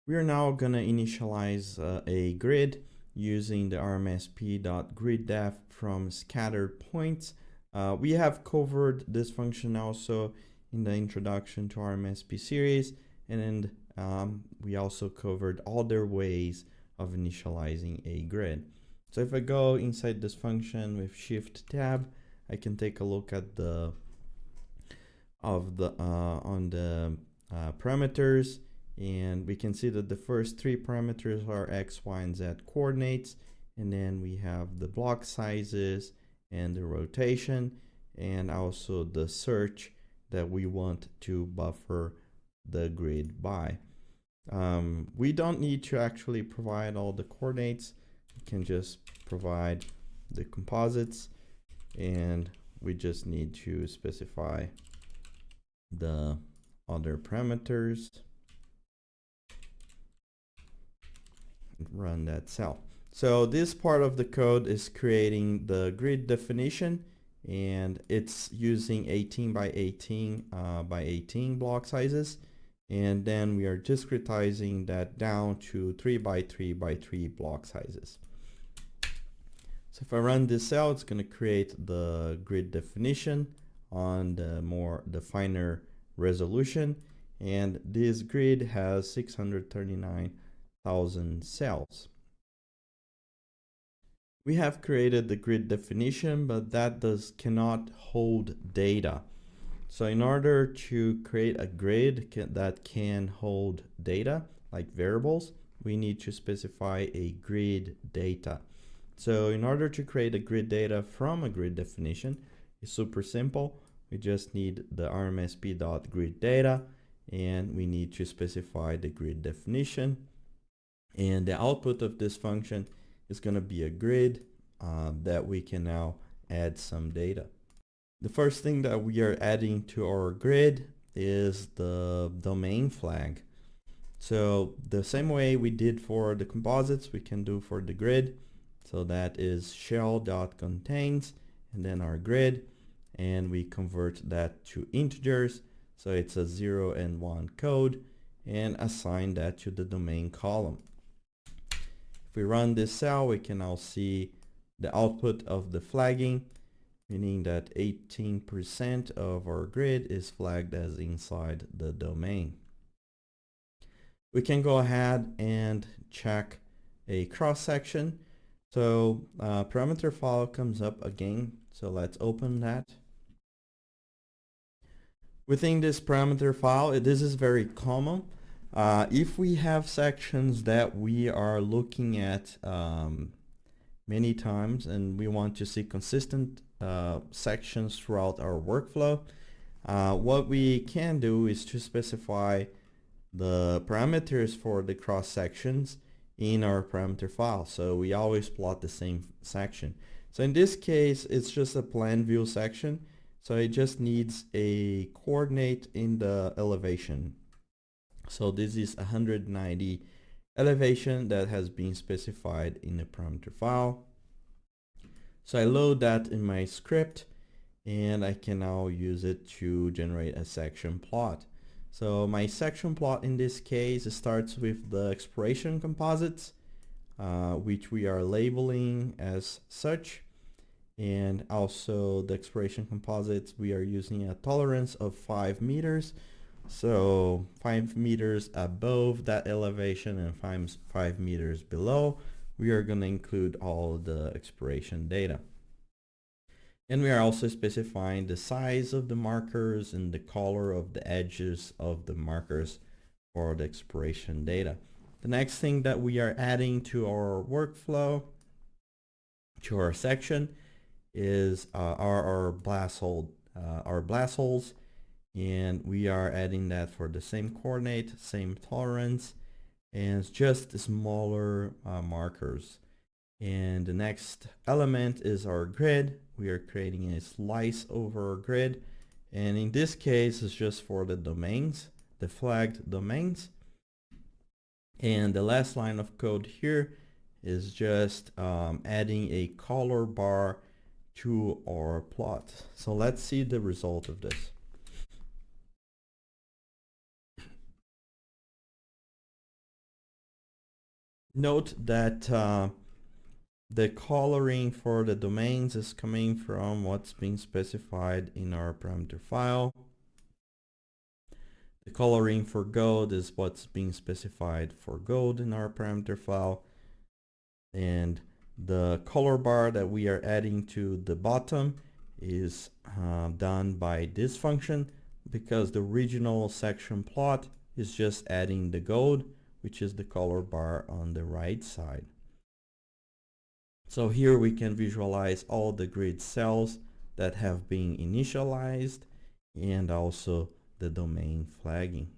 We are now going to initialize a grid using the RMSP.gridDef from scattered points. We have covered this function also in the introduction to RMSP series, and we also covered other ways of initializing a grid. So if I go inside this function with Shift Tab, I can take a look at the parameters, and we can see that the first three parameters are X, Y, and Z coordinates, and then we have the block sizes and the rotation, and also the search that we want to buffer the grid by. We don't need to actually provide all the coordinates. We can just provide the composites, and we just need to specify the other parameters. Run that cell. So this part of the code is creating the grid definition, and it's using 18 by 18 by 18 block sizes, and then we are discretizing that down to 3 by 3 by 3 block sizes. So if I run this cell, it's going to create the grid definition on the finer resolution, and this grid has 639,000 cells. We have created the grid definition, but that cannot hold data. So in order to create a grid that can hold data, like variables, we need to specify a grid data. So in order to create a grid data from a grid definition, it's super simple. We just need the RMSP.grid data, and we need to specify the grid definition. And the output of this function is going to be a grid that we can now add some data. The first thing that we are adding to our grid is the domain flag. So the same way we did for the composites, we can do for the grid. So that is shell.contains and then our grid, and we convert that to integers. So it's a 0 and 1 code, and assign that to the domain column. If we run this cell, we can now see the output of the flagging, meaning that 18% of our grid is flagged as inside the domain. We can go ahead and check a cross section. So parameter file comes up again. So let's open that. Within this parameter file, this is very common. If we have sections that we are looking at many times and we want to see consistent sections throughout our workflow, what we can do is to specify the parameters for the cross sections in our parameter file. So we always plot the same section. So in this case, it's just a plan view section. So it just needs a coordinate in the elevation. So this is 190 elevation that has been specified in the parameter file. So I load that in my script, and I can now use it to generate a section plot. So my section plot in this case starts with the expiration composites, which we are labeling as such. And also the expiration composites, we are using a tolerance of 5 meters. So 5 meters above that elevation and 5 meters below, we are going to include all the expiration data. And we are also specifying the size of the markers and the color of the edges of the markers for the expiration data. The next thing that we are adding to our workflow, to our section, is our blasthole, our blastholes, and we are adding that for the same coordinate, same tolerance, and it's just smaller markers. And the next element is our grid. We are creating a slice over our grid, and in this case it's just for the domains, the flagged domains. And the last line of code here is just adding a color bar to our plot. So let's see the result of this. Note that the coloring for the domains is coming from what's being specified in our parameter file. The coloring for gold is what's being specified for gold in our parameter file. And the color bar that we are adding to the bottom is done by this function, because the original section plot is just adding the gold, which is the color bar on the right side. So here we can visualize all the grid cells that have been initialized and also the domain flagging.